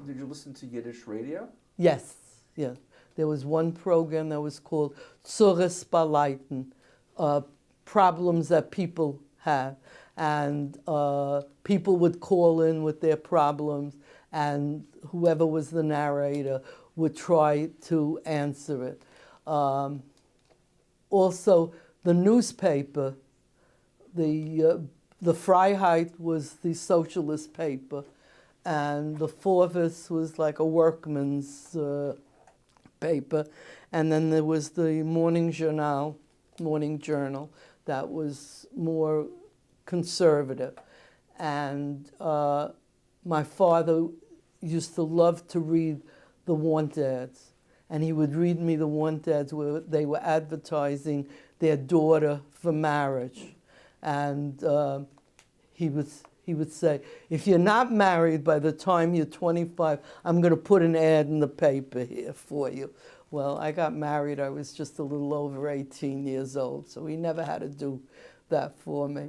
Did you listen to Yiddish radio? Yes, yes. There was one program that was called Zures Beleiten, problems that people have. And people would call in with their problems, and whoever was the narrator would try to answer it. Also, the newspaper, the Freiheit was the socialist paper, and the Vorwärts was like a workman's paper, and then there was the Morning Journal, that was more conservative. And my father used to love to read the want ads, and he would read me the want ads where they were advertising their daughter for marriage. And he would say, if you're not married by the time you're 25, I'm going to put an ad in the paper here for you. Well, I got married, I was just a little over 18 years old, so he never had to do that for me.